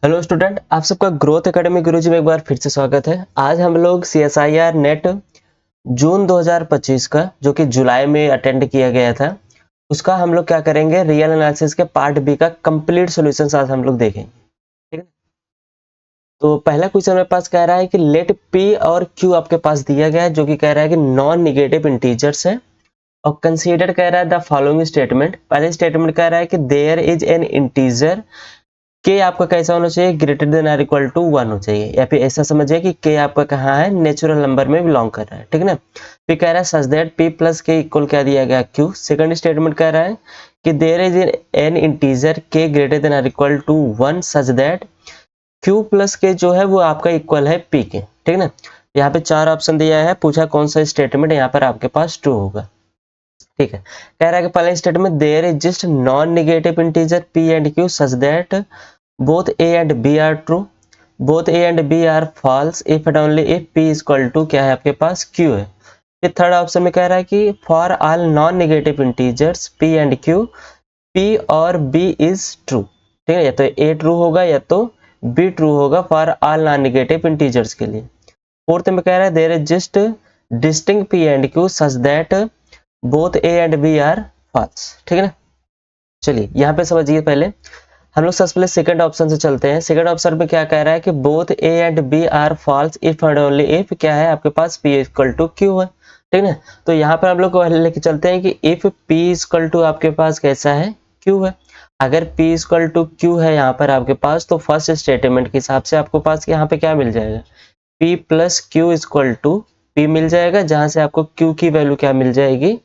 Hello student, आप सबका growth academy गुरुजी में एक बार फिर से स्वागत है। आज हम लोग CSIR नेट जून 2025 का, जो कि जुलाई में अटेंड किया गया था, उसका हम लोग क्या करेंगे, रियल एनालिसिस के पार्ट बी का कंप्लीट सॉल्यूशंस आज हम लोग देखेंगे। ठीक है, तो पहला क्वेश्चन मेरे पास कह रहा है कि लेट पी और क्यू आपके पास दिया गया है, जो कि कह रहा है कि नॉन निगेटिव इंटीजर्स है, और कंसीडर कह रहा है द फॉलोइंग स्टेटमेंट। पहले स्टेटमेंट कह रहा है कि देयर इज एन इंटीजर के आपका कैसा होना चाहिए, greater than or equal to 1 हो चाहिए, या फिर ऐसा समझिए कि के आपका कहाँ है, नेचुरल नंबर में बिलोंग कर रहा है। ठीक है ना। फिर कह रहा है सच दैट पी प्लस के इक्वल क्या दिया गया, क्यू। सेकंड स्टेटमेंट कह रहा है कि there is an integer k greater than or equal to 1 such that q plus k जो है वो आपका इक्वल है पी के। ठीक है ना। यहाँ पे चार ऑप्शन दिया है, पूछा कौन सा स्टेटमेंट यहाँ पर आपके पास ट्रू होगा। ठीक है, कह रहा है कि पहले statement there is just non negative integer p and q such that both a and b are true, both a and b are false if and only if p is equal to क्या है आपके पास q है। फिर third option में कह रहा है कि for all non negative integers p and q p और b इज ट्रू। ठीक है, या तो a ट्रू होगा या तो b ट्रू होगा for all non negative integers के लिए। फोर्थ में कह रहा है there is just distinct p and q such that both a and b are false. ठीक है ना। चलिए यहाँ पे समझिए, पहले हम लोग सबसे पहले सेकंड ऑप्शन से चलते हैं। सेकंड ऑप्शन में क्या कह रहा है कि both A and B are false if and only if क्या है आपके पास पी इक्वल टू क्यू है। ठीक है ना। तो यहाँ पर हम लोग लेके चलते हैं कि इफ पी इक्वल टू आपके पास कैसा है, क्यू है। अगर पी इक्वल टू क्यू है यहाँ पर आपके पास, तो फर्स्ट स्टेटमेंट के हिसाब से आपको पास यहाँ पे क्या मिल जाएगा, P plus Q equal to P मिल जाएगा, जहां से आपको क्यू की वैल्यू क्या मिल जाएगी,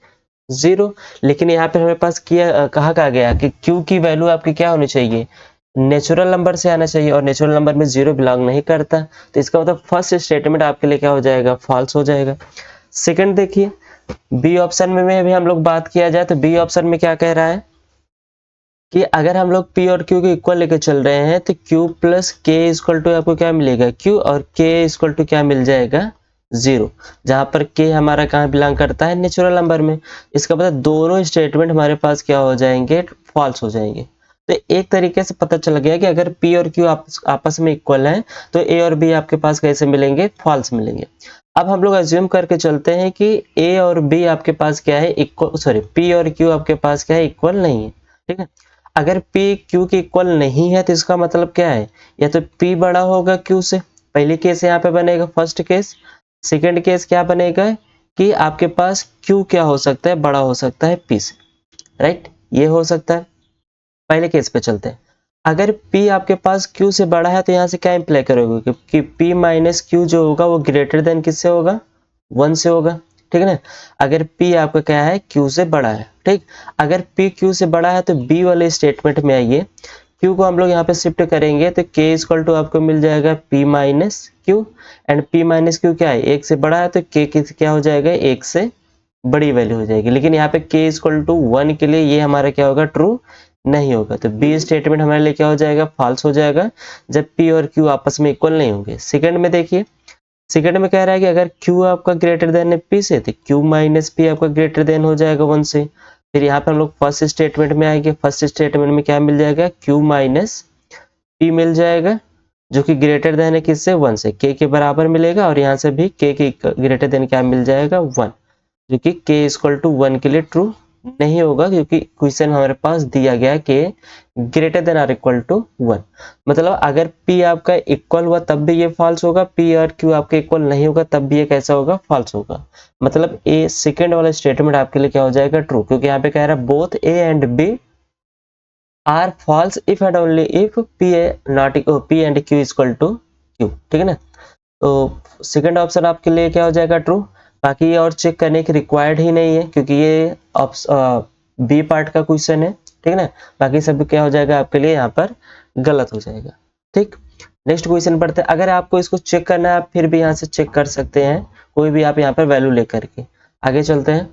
0। लेकिन यहाँ पे हमें पास किया कहा गया कि क्यू की वैल्यू आपकी क्या होनी चाहिए, नेचुरल नंबर से आना चाहिए, और नेचुरल नंबर में 0 बिलोंग नहीं करता। तो इसका मतलब फर्स्ट स्टेटमेंट आपके लिए क्या हो जाएगा, फॉल्स हो जाएगा। सेकंड देखिए, बी ऑप्शन में भी हम लोग बात किया जाए तो बी ऑप्शन में क्या कह रहा है कि अगर हम लोग p और q के इक्वल लेके चल रहे हैं तो q प्लस के इक्वल टू आपको क्या मिलेगा, q, और k इक्वल टू क्या मिल जाएगा, 0। जहां पर k हमारा कहाँ बिलोंग करता है, नेचुरल नंबर में। इसका मतलब दोनों स्टेटमेंट हमारे पास क्या हो जाएंगे, फॉल्स हो जाएंगे। तो एक तरीके से पता चल गया कि अगर p और q आपस में इक्वल हैं तो a और b आपके पास कैसे मिलेंगे, फॉल्स मिलेंगे। अब हम लोग अज्यूम करके चलते हैं कि a और b आपके पास क्या है, इक्वल, सॉरी, p और q आपके पास क्या है, इक्वल नहीं है। ठीक है। अगर p q के इक्वल नहीं है तो इसका मतलब क्या है, या तो p बड़ा होगा q से, पहली केस यहाँ पे बनेगा फर्स्ट केस। सेकंड केस क्या बनेगा कि आपके पास q क्या हो सकता है, बड़ा हो सकता है p से, राइट, ये हो सकता है। पहले केस पे चलते हैं, अगर p आपके पास q से बड़ा है तो यहाँ से क्या इंप्लाई करोगे कि p माइनस q जो होगा वो ग्रेटर देन किससे होगा, 1 से होगा। ठीक है ना। अगर p आपका क्या है, q से बड़ा है। ठीक, अगर p q से बड़ा है तो b वाले स्टेटमेंट में आइए, q को हम लोग यहाँ पे शिफ्ट करेंगे तो k इक्वल टू आपको मिल जाएगा p minus Q, and p minus Q क्या है, 1 से बड़ा है तो k क्या हो जाएगा, 1 से बड़ी वैल्यू हो जाएगी। लेकिन यहाँ पे k इक्वल टू 1 के लिए ये हमारा क्या होगा, ट्रू नहीं होगा। तो बी स्टेटमेंट हमारे लिए क्या हो जाएगा, फॉल्स हो जाएगा, जब p और q आपस में इक्वल नहीं होंगे। सेकंड में देखिए, सेकंड में कह रहा है कि अगर q आपका ग्रेटर देन है p से तो q माइनस p आपका ग्रेटर देन हो जाएगा 1 से। फिर यहाँ पे हम लोग फर्स्ट स्टेटमेंट में आएंगे, फर्स्ट स्टेटमेंट में क्या मिल जाएगा, q माइनस p मिल जाएगा, जो कि ग्रेटर देन है किससे, 1 से, k के बराबर मिलेगा, और यहाँ से भी k के ग्रेटर देन क्या मिल जाएगा, 1, जो कि k इक्वल टू 1 के लिए ट्रू नहीं होगा, क्योंकि क्वेश्चन हमारे पास दिया गया k greater than or equal to 1। मतलब अगर p आपका इक्वल हुआ तब भी ये फॉल्स होगा, p और q आपके इक्वल नहीं होगा तब भी ये कैसा होगा, फॉल्स होगा। मतलब ए सेकंड वाला स्टेटमेंट आपके लिए क्या हो जाएगा, ट्रू, क्योंकि यहाँ पे कह रहा है both a and b are false if and only if p not p and q equal to q। ठीक है ना। तो सेकंड ऑप्शन आपके लिए क्या हो जाएगा, ट्रू। बाकी ये और चेक करने की रिक्वायर्ड ही नहीं है, क्योंकि ये बी पार्ट का क्वेश्चन है। ठीक है ना। बाकी सब क्या हो जाएगा आपके लिए यहाँ पर गलत हो जाएगा। ठीक, नेक्स्ट क्वेश्चन पढ़ते हैं। अगर आपको इसको चेक करना है आप फिर भी यहाँ से चेक कर सकते हैं, कोई भी आप यहाँ पर वैल्यू लेकर के। आगे चलते हैं।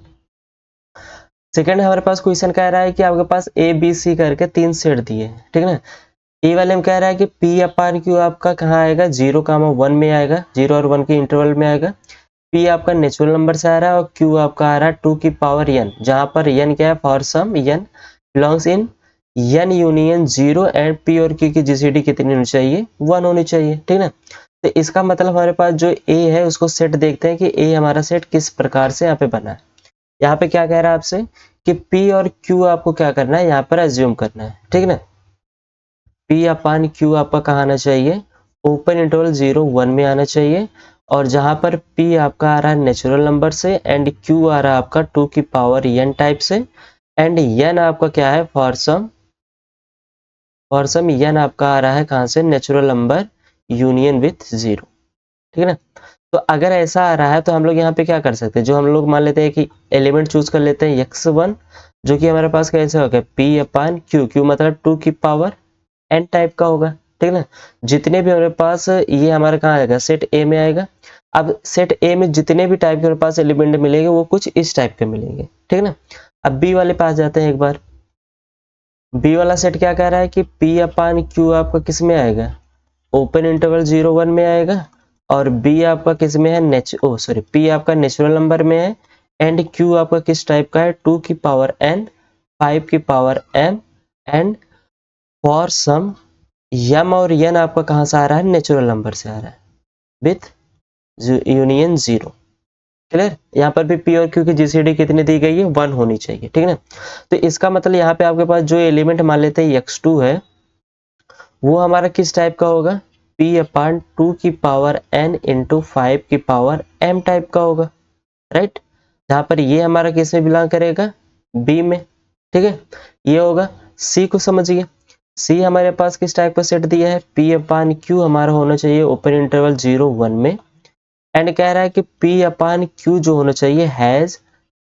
सेकंड हमारे पास क्वेश्चन कह रहा है कि आपके पास ए बी सी करके 3 सेट दिए हैं। ठीक है ना। ए वाले में कह रहा है कि P अपान Q आपका कहाँ आएगा, 0, 1 में आएगा, 0 और 1 के इंटरवल में आएगा। P आपका नेचुरल नंबर से आ रहा है और Q आपका आ रहा है 2 की पावर n, जहां पर n क्या है, for some n belongs in n union 0 and p और q की जीसीडी कितनी होनी चाहिए, 1 होनी चाहिए, ठीक ना। तो इसका मतलब हमारे पास जो a है उसको सेट देखते हैं कि a हमारा सेट किस प्रकार से यहाँ पे बना है। यहाँ पे क्या कह रहा है आपसे कि p और q आपको क्या करना है, यहाँ पर एज्यूम करना है, ठीक ना। p अपान q आपका कहाँ आना चाहिए, ओपन इंटरवल 0 1 में आना चाहिए, और जहां पर p आपका आ रहा है नेचुरल नंबर से एंड q आ रहा है आपका 2 की पावर n टाइप से, एंड n आपका क्या है फॉर सम n आपका आ रहा है कहाँ से, नेचुरल नंबर यूनियन विथ 0, ठीक है ना। तो अगर ऐसा आ रहा है तो हम लोग यहाँ पे क्या कर सकते हैं, जो हम लोग मान लेते हैं कि एलिमेंट चूज कर लेते हैं x1, जो कि हमारे पास कैसे होगा p अपान q मतलब 2 की पावर n टाइप का होगा, ठीक है ना। जितने भी हमारे पास ये हमारा कहाँ आएगा, सेट ए में आएगा। अब सेट ए में जितने भी टाइप के हमारे पास एलिमेंट मिलेंगे वो कुछ इस टाइप के मिलेंगे, ठीक है ना। अब बी वाले पास जाते हैं एक बार। बी वाला सेट क्या कह रहा है कि p अपान q आपका किस में आएगा, ओपन इंटरवल 0 1 में आएगा, और b आपका किस में है, p आपका नेचुरल नंबर में है, एंड q आपका किस टाइप का है, 2 की पावर n 5 की power m, and for some m और n आपका कहां से आ रहा है, नेचुरल नंबर से आ रहा है विथ यूनियन 0, क्लियर। यहाँ पर भी p और q की जीसीडी कितनी दी गई है, 1 होनी चाहिए, ठीक है ना। तो इसका मतलब यहाँ पे आपके पास जो एलिमेंट मान लेते हैं x2 है, वो हमारा किस टाइप का होगा, p अपान 2 की पावर n इंटू 5 की पावर m टाइप का होगा, राइट। जहां पर ये हमारा किस में बिलोंग करेगा, b में, ठीक है। ये होगा। c को समझिए, c हमारे पास किस टाइप का सेट दिया है, p अपान q हमारा होना चाहिए ओपन इंटरवल 0 1 में, एंड कह रहा है कि p अपान q जो होना चाहिए has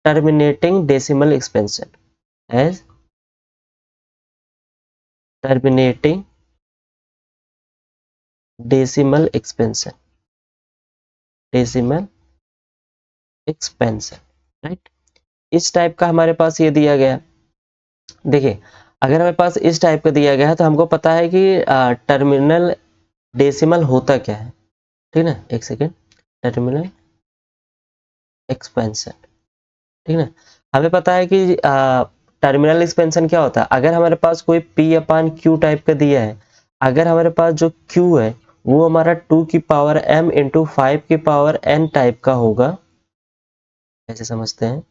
terminating decimal expansion, has terminating decimal expansion, decimal expansion, right. इस टाइप का हमारे पास ये दिया गया। देखिए अगर हमारे पास इस टाइप का दिया गया है तो हमको पता है कि टर्मिनल डेसिमल होता क्या है, ठीक है ना। एक सेकेंड, टर्मिनल एक्सपेंशन, ठीक है ना। हमें पता है कि टर्मिनल एक्सपेंशन क्या होता है, अगर हमारे पास कोई p अपान क्यू टाइप का दिया है, अगर हमारे पास जो q है वो हमारा 2 की पावर m इंटू 5 की पावर n टाइप का होगा, ऐसे समझते हैं,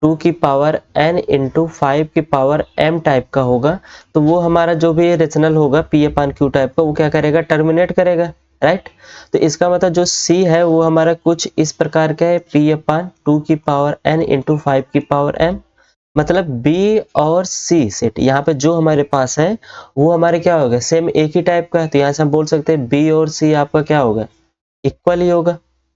2 की पावर n इंटू 5 की पावर m टाइप का होगा, तो वो हमारा जो भी रेशनल होगा p अपान क्यू टाइप का वो क्या करेगा, टर्मिनेट करेगा, राइट। तो इसका मतलब जो c है वो हमारा कुछ इस प्रकार का है, p अपान 2 की पावर n इंटू 5 की पावर m, मतलब b और c सेट यहाँ पे जो हमारे पास है वो हमारे क्या होगा, सेम एक ही टाइप का है। तो यहाँ से हम बोल सकते हैं b और c आपका क्या होगा, इक्वल ही होगा,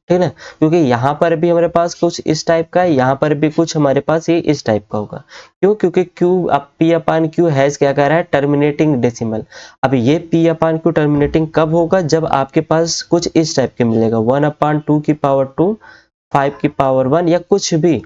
ठीक है ना। क्योंकि यहाँ पर भी हमारे पास कुछ इस टाइप का है, यहाँ पर भी कुछ हमारे पास ये इस टाइप का होगा। क्यों, क्योंकि Q अब P अपान Q हैज क्या कह रहा है, टर्मिनेटिंग डेसिमल। अब ये P अपान Q टर्मिनेटिंग कब होगा, जब आपके पास कुछ इस टाइप के मिलेगा, 1 अपान 2 की पावर 2 5 की पावर 1 या कुछ भी,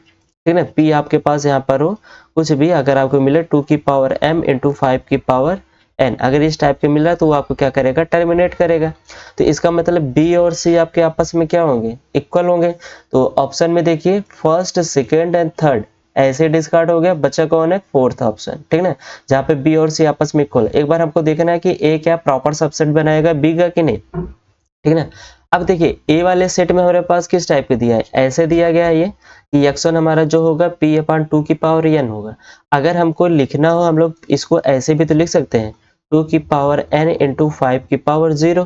ठीक है ना। P आपके पास यहाँ पर हो कुछ भी अगर आपको मिले 2 की पावर m इंटू 5 की पावर n, अगर इस टाइप के मिल रहा है तो वो आपको क्या करेगा, टर्मिनेट करेगा। तो इसका मतलब B और C आपके आपस में क्या होंगे, इक्वल होंगे। तो ऑप्शन में देखिए फर्स्ट सेकेंड एंड थर्ड ऐसे डिस्कार्ड हो गया, बचा कौन है, फोर्थ ऑप्शन, ठीक है ना, जहाँ पे B और C आपस में इक्वल। एक बार हमको देखना है कि A क्या प्रॉपर सबसेट बनाएगा B का कि नहीं, ठीक है ना। अब देखिए ए वाले सेट में हमारे पास किस टाइप का दिया है, ऐसे दिया गया है ये कि x1 हमारा जो होगा p अपान 2 की पावर n होगा। अगर हमको लिखना हो हम लोग इसको ऐसे भी तो लिख सकते हैं, 2 की पावर n इंटू 5 की पावर 0,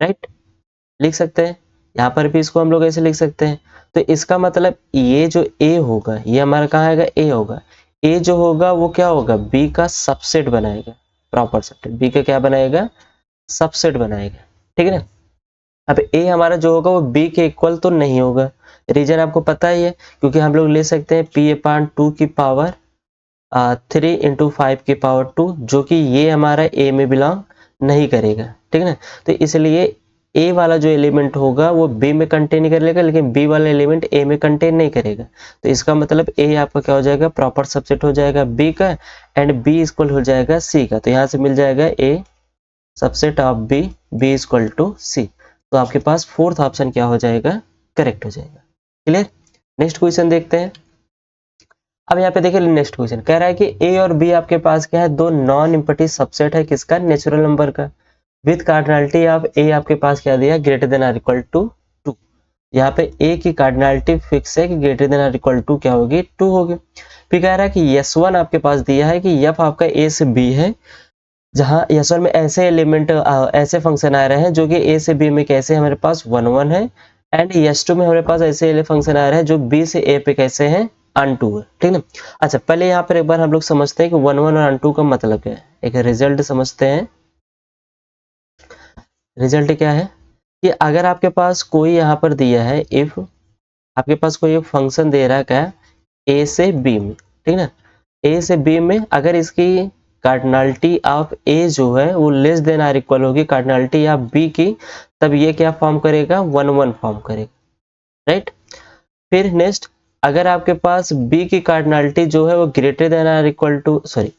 राइट, लिख सकते हैं। यहाँ पर भी इसको हम लोग ऐसे लिख सकते हैं। तो इसका मतलब ये जो a होगा ये हमारा कहाँ आएगा, a होगा। a जो होगा वो क्या होगा, b का सबसेट बनाएगा, प्रॉपर सबसेट, b का क्या बनाएगा, सबसेट बनाएगा, ठीक है ना। अब a हमारा जो होगा वो b के इक्वल तो नहीं होगा, रीजन आपको पता ही है, क्योंकि हम लोग ले सकते हैं p अपान 2 की पावर 3 इंटू 5 की पावर 2, जो कि ये हमारा a में बिलोंग नहीं करेगा, ठीक है ना। तो इसलिए a वाला जो एलिमेंट होगा वो b में कंटेन कर लेगा, लेकिन b वाला एलिमेंट a में कंटेन नहीं करेगा। तो इसका मतलब a आपका क्या हो जाएगा, प्रॉपर सबसेट हो जाएगा b का, एंड b इक्वल हो जाएगा c का। तो यहाँ से मिल जाएगा a subset of b, b equal to c। तो आपके पास फोर्थ ऑप्शन क्या हो जाएगा, करेक्ट हो जाएगा। क्लियर। नेक्स्ट क्वेश्चन देखते हैं। अब यहाँ पे देखिए नेक्स्ट क्वेश्चन कह रहा है कि ए और बी आपके पास क्या है, दो नॉन इम्पटी सबसेट है किसका, नेचुरल नंबर का, विद कार्डिनलिटी ऑफ ए आपके पास क्या दिया, greater than or equal to 2। यहाँ पे ए की कार्डिनलिटी फिक्स है कि greater than or equal to क्या होगी, 2 होगी। फिर कह रहा है कि S1 आपके पास दिया है कि एफ आपका ए से बी है, जहाँ S1 में ऐसे एलिमेंट ऐसे फंक्शन आ रहे हैं जो कि ए से बी में कैसे हमारे पास 1 1 है, एंड S2 में हमारे पास ऐसे फंक्शन आ रहे हैं जो बी से ए पे कैसे हैं, अनटू है, ठीक ना। अच्छा पहले यहाँ पर एक बार हम लोग समझते हैं कि 1 1 और अनटू का मतलब क्या है, एक रिजल्ट समझते हैं। रिजल्ट क्या है कि अगर आपके पास कोई यहाँ पर दिया है, इफ आपके पास कोई एक फंक्शन दे रहा है क्या, ए से बी में, ठीक ना, ए से बी में अगर इसकी कार्डिनलिटी ऑफ ए जो है वो लेस देन आर इक्वल होगी कार्डिनलिटी ऑफ बी की, तब ये क्या फॉर्म करेगा, 1 1 फॉर्म करेगा, राइट। फिर नेक्स्ट अगर आपके पास बी की कार्डिनलिटी जो है वो greater than or equal to sorry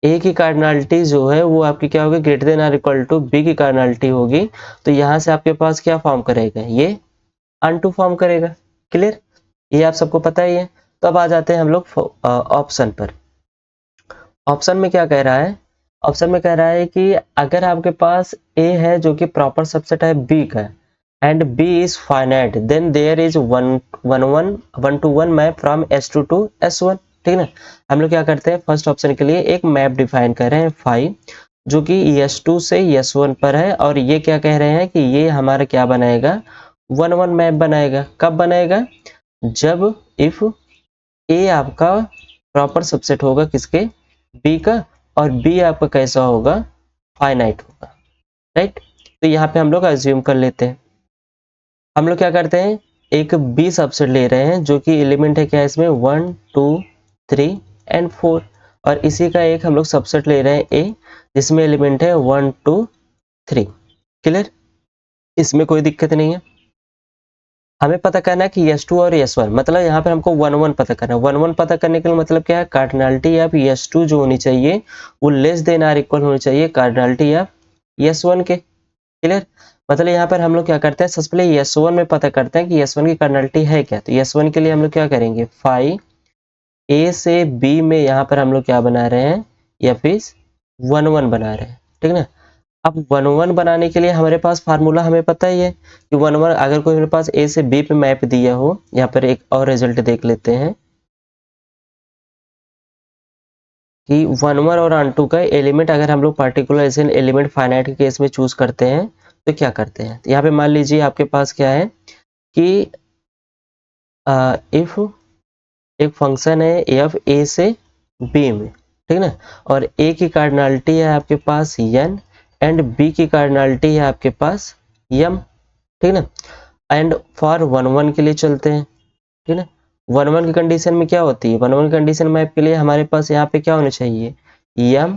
A की कार्डिनलिटी जो है वो आपकी क्या होगी, greater than or equal to B की कार्डिनलिटी होगी, तो यहाँ से आपके पास क्या फॉर्म करेगा, ये अनटू फॉर्म करेगा। क्लियर, ये आप सबको पता ही है। तो अब आ जाते हैं हम लोग ऑप्शन पर। ऑप्शन में क्या कह रहा है, ऑप्शन में कह रहा है कि अगर आपके पास ए है जो कि प्रॉपर सबसेट है बी का, and B is finite, then there is 1 to 1 map from S2 to S1, ठीक है ना। हम लोग क्या करते हैं, फर्स्ट ऑप्शन के लिए एक मैप डिफाइन कर रहे हैं फाई, जो कि S2 से S1 पर है, और ये क्या कह रहे हैं कि ये हमारा क्या बनाएगा, 1 1 मैप बनाएगा। कब बनाएगा, जब इफ ए आपका प्रॉपर सबसेट होगा किसके, बी का, और बी आपका कैसा होगा, फाइनाइट होगा, राइट। तो यहाँ पे हम लोग अज्यूम कर लेते हैं, हम लोग क्या करते हैं, एक बी सबसेट ले रहे हैं जो कि एलिमेंट है क्या इसमें, 1 2 3 एंड 4, और इसी का एक हम लोग सबसेट ले रहे हैं ए, जिसमें एलिमेंट है 1 2 3। क्लियर, इसमें कोई दिक्कत नहीं है। हमें पता करना है कि S2 और S1, मतलब यहाँ पे हमको 1 1 पता करना है। 1 1 पता करने का मतलब क्या है, कार्डिनलिटी ऑफ S2 जो होनी चाहिए वो लेस देन आर इक्वल होनी चाहिए कार्डिनलिटी ऑफ S1 के। क्लियर, मतलब यहाँ पर हम लोग क्या करते हैं, सबसे पहले S1 में पता करते हैं कि S1 की कार्डिनलिटी है क्या। तो S1 के लिए हम लोग क्या करेंगे, फाई ए से बी में यहाँ पर हम लोग क्या बना रहे हैं, या फिर 1 1 बना रहे हैं, ठीक ना। अब 1 1 बनाने के लिए हमारे पास फार्मूला हमें पता ही है कि 1 1 अगर कोई मेरे पास ए से बी पे मैप दिया हो, यहाँ पर एक और रिजल्ट देख लेते हैं कि 1 1 और अनटू का एलिमेंट अगर हम लोग पर्टिकुलर ऐसे एलिमेंट फाइनाइट के केस में चूज करते हैं तो क्या करते हैं। तो यहाँ पे मान लीजिए आपके पास क्या है कि इफ एक फंक्शन है एफ ए से बी में, ठीक ना, और ए की कार्डिनलिटी है आपके पास n, एंड बी की कार्डिनलिटी है आपके पास m, ठीक ना। एंड फॉर 1 1 के लिए चलते हैं, ठीक है। 1 1 की कंडीशन में क्या होती है, 1 1 कंडीशन मैप के लिए हमारे पास यहाँ पे क्या होना चाहिए, M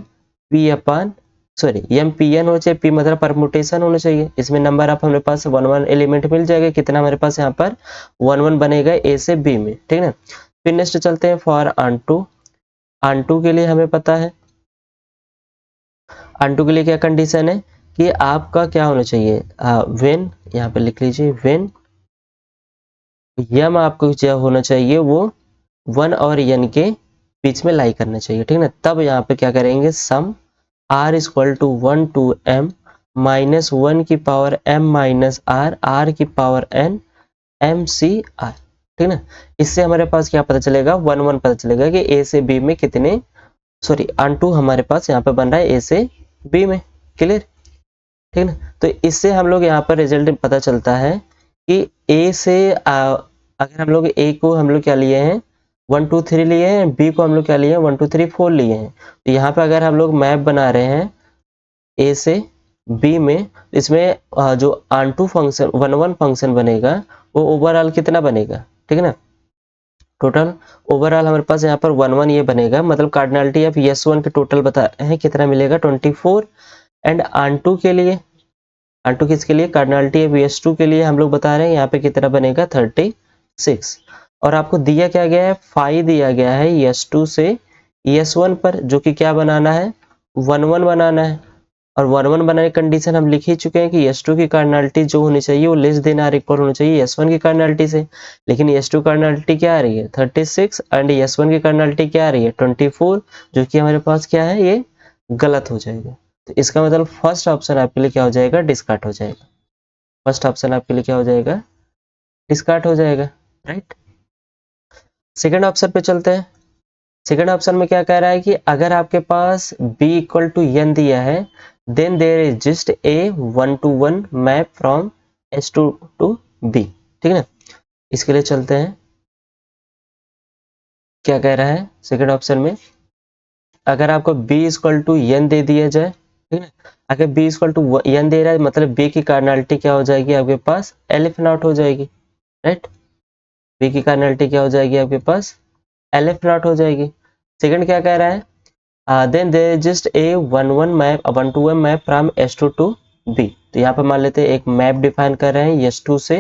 P upon sorry M P N हो चाहिए, पी मतलब परमुटेशन होना चाहिए। इसमें नंबर आप हमारे पास 1 1 एलिमेंट मिल जाएगा, कितना हमारे पास यहाँ पर 1 1 बनेगा ए से बी में, ठीक है ना। फिर नेक्स्ट चलते हैं फॉर अनटू। अनटू के लिए हमें पता है, अनटू के लिए क्या कंडीशन है कि आपका क्या होना चाहिए, व्हेन, यहाँ पे लिख लीजिए व्हेन यम आपको क्या होना चाहिए, वो 1 और n के बीच में लाई करना चाहिए, ठीक है ना। तब यहाँ पे क्या करेंगे, sum r equal to 1 to m minus 1 की power m minus r, r की power n m c r, ठीक है ना। इससे हमारे पास क्या पता चलेगा, 1 1 पता चलेगा कि a से b में कितने, सॉरी अनटू हमारे पास यहाँ पे बन रहा है a से b में। क्लियर, ठीक है ना। तो इससे हम लोग यहाँ पर रिजल्ट पता चलता है कि a से अगर हम लोग a को हम लोग क्या लिए हैं, 1 2 3 लिए हैं, b को हम लोग क्या लिए हैं, 1 2 3 4 लिए हैं। तो यहाँ पे अगर हम लोग मैप बना रहे हैं a से b में, इसमें जो अनटू फंक्शन 1 1 फंक्शन बनेगा वो ओवरऑल कितना बनेगा, ठीक है ना। टोटल ओवरऑल हमारे पास यहाँ पर 1 1 ये बनेगा, मतलब कार्डिनलिटी ऑफ S1 के टोटल बता रहे हैं कितना मिलेगा, 24। एंड अनटू के लिए, अनटू किसके लिए, कार्डिनलिटी ऑफ S2 के लिए हम लोग बता रहे हैं यहाँ पे कितना बनेगा, 36। और आपको दिया क्या गया है, फाई दिया गया है S2 से S1 पर, जो कि क्या बनाना है, 1 1 बनाना है। और 1 1 बनाने की कंडीशन हम लिख ही चुके हैं कि S2 की कार्डिनलिटी जो होनी चाहिए वो लेस देन आर इक्वल होनी चाहिए S1 की कार्डिनलिटी से, लेकिन S2 कार्डिनलिटी क्या आ रही है 36 एंड S1 की कार्डिनलिटी क्या आ रही है 24, जो कि हमारे पास क्या है ये गलत हो जाएगा। तो इसका मतलब फर्स्ट ऑप्शन आपके लिए क्या हो जाएगा डिस्कार्ड हो जाएगा। फर्स्ट ऑप्शन आपके लिए क्या हो जाएगा डिस्कार्ड हो जाएगा, राइट। सेकेंड ऑप्शन पे चलते हैं। सेकेंड ऑप्शन में क्या कह रहा है कि अगर आपके पास b इक्वल टू n दिया है then there is just a 1-to-1 map from S2 to b, ठीक है ना। इसके लिए चलते हैं, क्या कह रहा है सेकेंड ऑप्शन में, अगर आपको b इक्वल टू n दे दिया जाए, ठीक है, अगर b इक्वल टू n दे रहा है मतलब b की कार्डिनलिटी क्या हो जाएगी आपके पास LF नॉट हो जाएगी, राइट। b की कार्डिनलिटी क्या हो जाएगी आपके पास LF नॉट हो जाएगी। सेकंड क्या कह रहा है then there is just a 1-to-1 map from S2 to B। तो यहाँ पर मान लेते हैं एक मैप डिफाइन कर रहे हैं S2 से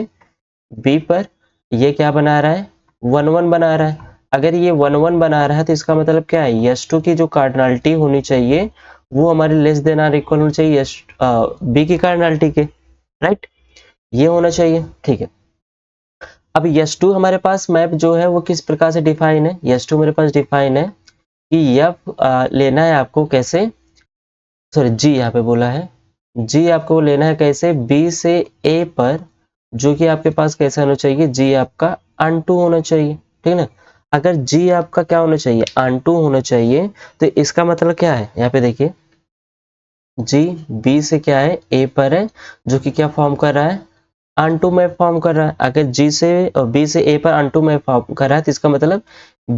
B पर, ये क्या बना रहा है 1-1 बना रहा है। अगर ये 1-1 बना रहा है तो इसका मतलब क्या है S2 की जो कार्डिनलिटी होनी चाहिए वो हमारी लेस देन आर इक्वल होनी चाहिए B की कार्डिनलिटी के, राइट, ये होना चाहिए, ठीक है। अब S2 हमारे पास मैप जो है वो किस प्रकार से डिफाइन है, S2 मेरे पास डिफाइन है कि F लेना है आपको कैसे, सॉरी G यहाँ पे बोला है, G आपको लेना है कैसे B से A पर, जो कि आपके पास कैसा होना चाहिए G आपका अनटू होना चाहिए, ठीक है ना। अगर G आपका क्या होना चाहिए अनटू होना चाहिए तो इसका मतलब क्या है, यहाँ पे देखिए G B से क्या है A पर है, जो कि क्या फॉर्म कर रहा है अनटू मैप फॉर्म कर रहा है। अगर G से B से A पर अनटू मैप फॉर्म कर रहा है तो इसका मतलब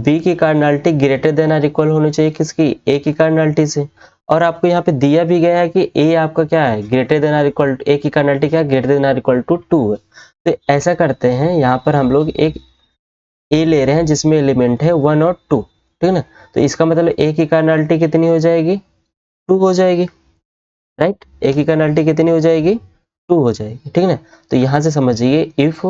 B की cardinality greater than or equal होनी चाहिए किसकी A की कार्डिनलिटी से। और आपको यहाँ पे दिया भी गया है कि A आपका क्या है greater than or equal A की कार्डिनलिटी क्या है greater than or equal to 2 है। तो ऐसा करते हैं यहाँ पर हम लोग एक A ले रहे हैं जिसमें एलिमेंट है 1 और 2, ठीक है ना। तो इसका मतलब A की कार्डिनलिटी कितनी हो जाएगी 2 हो जाएगी, राइट। A की कार्डिनलिटी कितनी हो जाएगी 2 हो जाएगी, ठीक है ना। तो यहाँ से समझिए if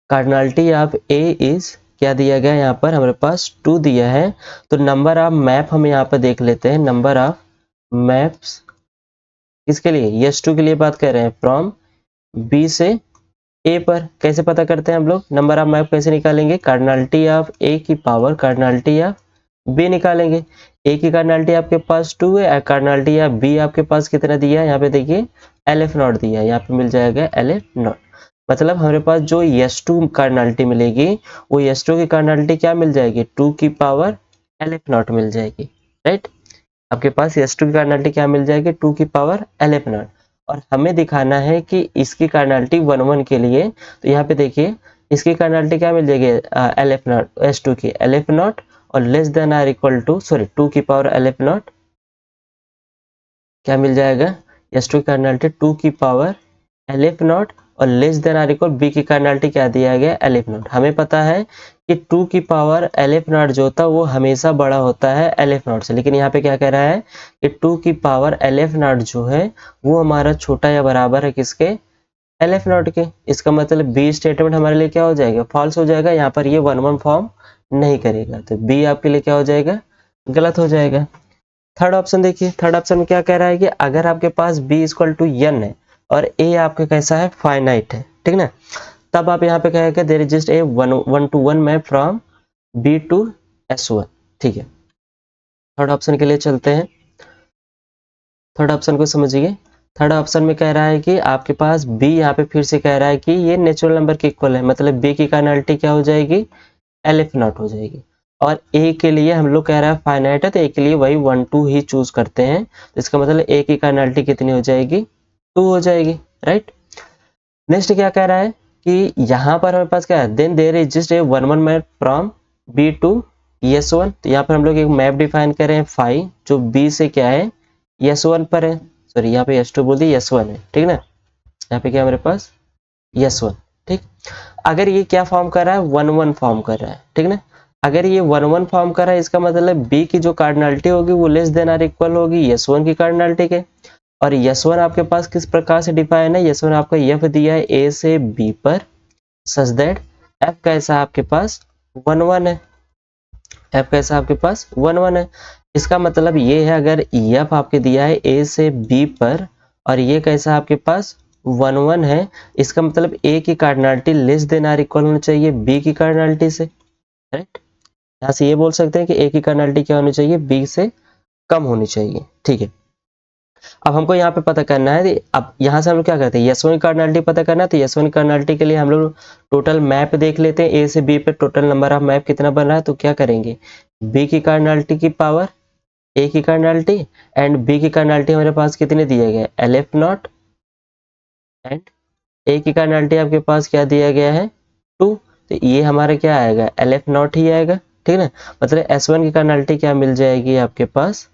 cardinality of A is क्या दिया गया है यहाँ पर हमारे पास 2 दिया है, तो नंबर ऑफ मैप हम यहाँ पर देख लेते हैं। नंबर ऑफ मैप्स किसके लिए S2 के लिए बात कर रहे हैं फ्रॉम B से A पर। कैसे पता करते हैं हम लोग नंबर ऑफ मैप कैसे निकालेंगे, कार्डिनलिटी ऑफ A की पावर कार्डिनलिटी ऑफ B निकालेंगे। A की कार्डिनलिटी आपके पास 2 है, कार्डिनलिटी ऑफ B आपके पास कितना दिया है यहाँ पे देखिए LF नॉट दिया है, यहाँ पे मिल जाएगा LF नॉट। मतलब हमारे पास जो S2 कार्डिनलिटी मिलेगी वो S2 की कार्डिनलिटी क्या मिल जाएगी 2 की पावर LF नॉट मिल जाएगी, राइट। आपके पास S2 की कार्डिनलिटी क्या मिल जाएगी 2 की पावर LF नॉट। और हमें दिखाना है कि इसकी कार्डिनलिटी 1-1 के लिए, तो यहाँ पे देखिए इसकी कार्डिनलिटी क्या मिल जाएगी LF नॉट S2 की LF नॉट और less than or equal to sorry 2 की पावर LF नॉट क्या मिल जाएगा S2 की कार्डिनलिटी 2 की पावर LF नॉट और less than or equal B की कार्डिनलिटी क्या दिया गया LF नॉट। हमें पता है कि 2 की पावर LF नॉट जो होता है वो हमेशा बड़ा होता है LF नॉट से, लेकिन यहाँ पे क्या कह रहा है कि 2 की पावर LF नॉट जो है वो हमारा छोटा या बराबर है किसके LF नॉट के। इसका मतलब B स्टेटमेंट हमारे लिए क्या हो जाएगा फॉल्स हो जाएगा, यहाँ पर ये 1-1 फॉर्म नहीं करेगा, तो B आपके लिए क्या हो जाएगा गलत हो जाएगा। थर्ड ऑप्शन देखिए, थर्ड ऑप्शन में क्या कह रहा है कि अगर आपके पास B इक्वल टू n है और A आपका कैसा है फाइनाइट है, ठीक ना, तब आप यहाँ पे कहेगा there is just a 1-to-1 map from B to S1, ठीक है। थर्ड ऑप्शन के लिए चलते हैं, थर्ड ऑप्शन को समझिए। थर्ड ऑप्शन में कह रहा है कि आपके पास B यहाँ पे फिर से कह रहा है कि ये नेचुरल नंबर के इक्वल है, मतलब B की कार्डिनलिटी क्या हो जाएगी LF नॉट हो जाएगी। और A के लिए हम लोग कह रहा है फाइनाइट है तो A के लिए वही 1-2 ही चूज करते हैं, तो इसका मतलब A की कार्डिनलिटी कितनी हो जाएगी 2 हो जाएगी, राइट। नेक्स्ट क्या कह रहा है कि यहाँ पर हमारे पास क्या है then there is just a 1-1 map from B to S1। तो यहाँ पर हम लोग एक मैप डिफाइन कर रहे हैं फाई जो B से क्या है S1 पर है, सॉरी यहाँ पे S2 बोल दी S1 है, ठीक ना। यहाँ पे क्या हमारे पास S1, ठीक। अगर ये क्या फॉर्म कर रहा है 1-1 फॉर्म कर रहा है, ठीक ना। अगर ये 1-1 फॉर्म कर रहा है इसका मतलब B की जो कार्डिनलिटी होगी वो लेस देन आर इक्वल होगी S1 की कार्डिनलिटी के। और S1 आपके पास किस प्रकार से डिफाइन है, S1 आपका F दिया है A से B पर सच दैट F कैसा आपके पास 1-1 है, एफ कैसा आपके पास 1 1 है। इसका मतलब ये है अगर एफ आपके दिया है ए से बी पर और ये कैसा आपके पास 1 1 है, इसका मतलब ए की cardinality less than or equal होनी चाहिए बी की कार्डिनलिटी से, राइट। यहाँ से ये बोल सकते हैं कि ए की कार्डिनलिटी क्या होनी चाहिए, बी से कम होनी चाहिए, ठीक है। अब हमको यहाँ पे पता करना है, अब यहाँ से हम लोग क्या करते हैं, S1 की कार्डिनलिटी पता करना है। तो S1 की कार्डिनलिटी के लिए हम लोग टोटल मैप देख लेते हैं, ए से बी पे टोटल नंबर ऑफ मैप कितना बन रहा है। तो क्या करेंगे, बी की कार्डिनलिटी की पावर ए की कार्डिनलिटी एंड बी की कार्डिनलिटी हमारे पास कितने दिए गए, LF नॉट, एंड ए की कार्डिनलिटी आपके पास क्या दिया गया है 2। तो ये हमारा क्या आएगा, LF नॉट ही आएगा, ठीक है ना। मतलब S1 की कार्डिनलिटी क्या मिल जाएगी आपके पास,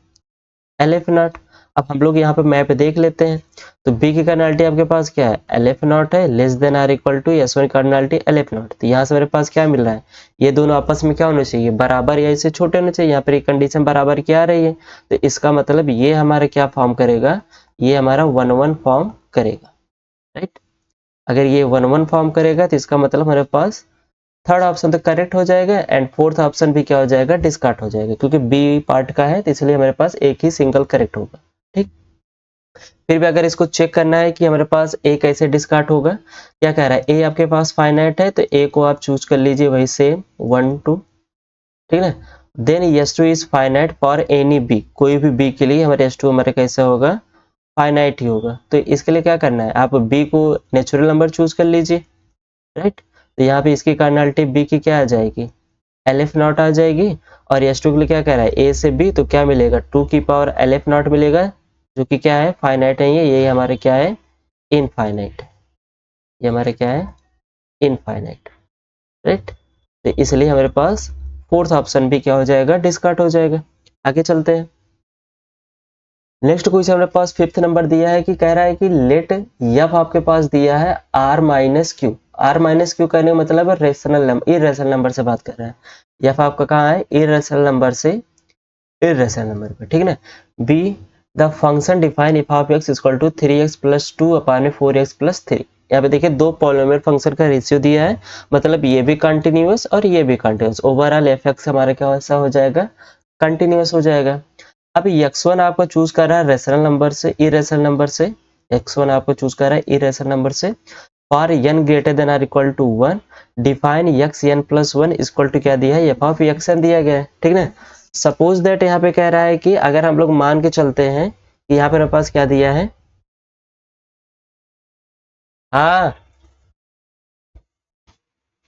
LF नॉट। अब हम लोग यहाँ पे मैप देख लेते हैं। तो बी की कार्डिनलिटी आपके पास क्या है, LF नॉट है, less than or equal to S1 cardinality LF not. तो यहाँ से मेरे पास क्या मिल रहा है, ये दोनों आपस में क्या होने चाहिए, बराबर या इससे छोटे होने चाहिए। यहाँ पर एक कंडीशन बराबर क्या आ रही है, तो इसका मतलब ये हमारा क्या फॉर्म करेगा, ये हमारा 1 1 फॉर्म करेगा, राइट। अगर ये 1 1 फॉर्म करेगा तो इसका मतलब हमारे पास थर्ड ऑप्शन तो करेक्ट हो जाएगा एंड फोर्थ ऑप्शन भी क्या हो जाएगा, डिस्कार्ड हो जाएगा, क्योंकि बी पार्ट का है तो इसलिए हमारे पास एक ही सिंगल करेक्ट होगा, ठीक। फिर भी अगर इसको चेक करना है कि हमारे पास ए कैसे डिस्कार्ड होगा, क्या कह रहा है, ए आपके पास फाइनाइट है तो ए को आप चूज कर लीजिए वही से 1 2, ठीक है। Then S2 is finite for any B, कोई भी बी के लिए हमारे S2 हमारे कैसे होगा, फाइनाइट ही होगा। तो इसके लिए क्या करना है, आप बी को नेचुरल नंबर चूज कर लीजिए, राइट। तो यहाँ पे इसकी कार्डिनलिटी बी की क्या आ जाएगी, LF नॉट आ जाएगी। और S2 के लिए क्या कह रहा है, ए से बी, तो क्या मिलेगा 2 की पावर LF नॉट मिलेगा, जो कि क्या है, फाइनाइट है, ये हमारे क्या है, इनफाइनाइट, ये हमारे क्या है, इनफाइनाइट, राइट। तो इसलिए हमारे पास फोर्थ ऑप्शन भी क्या हो जाएगा, डिस्कार्ड हो जाएगा। आगे चलते हैं। नेक्स्ट क्वेश्चन हमारे पास फिफ्थ नंबर दिया है कि कह रहा है कि लेट एफ आपके पास दिया है r minus q. R minus q कहने का मतलब है रेशनल नंबर, इरेशनल नंबर से बात कर रहा है। एफ आपका कहाँ है, इरेशनल नंबर से इरेशनल नंबर पे, ठीक है ना। Be the function define f of x equal to 3x plus 2 upon 4x plus 3। यहाँ पे देखिए दो पॉलिनोमियल फंक्शन का रेशियो दिया है, मतलब ये भी कंटिन्यूअस और ये भी कंटिन्यूअस। ओवरऑल एफ एक्स हमारा क्या ऐसा हो जाएगा, कंटिन्यूअस हो जाएगा। अब x1 आपको चूज कर रहा है रेशनल नंबर से इरेशनल नंबर से, x1 आपको चूज कर रहा है इरेशनल नंबर से। For n greater than or equal to 1 define xn plus 1 equal to क्या दिया है, एफ ऑफ xn दिया गया है, ठीक ना। सपोज दैट यहाँ पे कह रहा है कि अगर हम लोग मान के चलते हैं कि यहाँ पे मेरे पास क्या दिया है, हाँ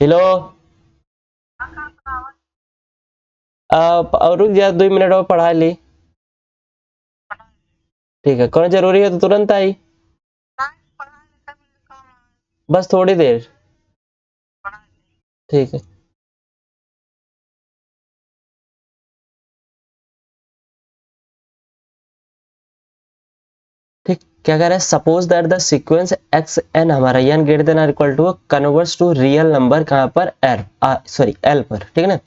हेलो, और रुक जा 2 मिनट और पढ़ा ली, ठीक है। कौन जरूरी है तो तुरंत आई, बस थोड़ी देर, ठीक है। ठीक, क्या कह रहा है, suppose that the sequence X N हमारा N greater than or equal to converts to real number कहाँ पर, एल सॉरी एल पर, ठीक है ना,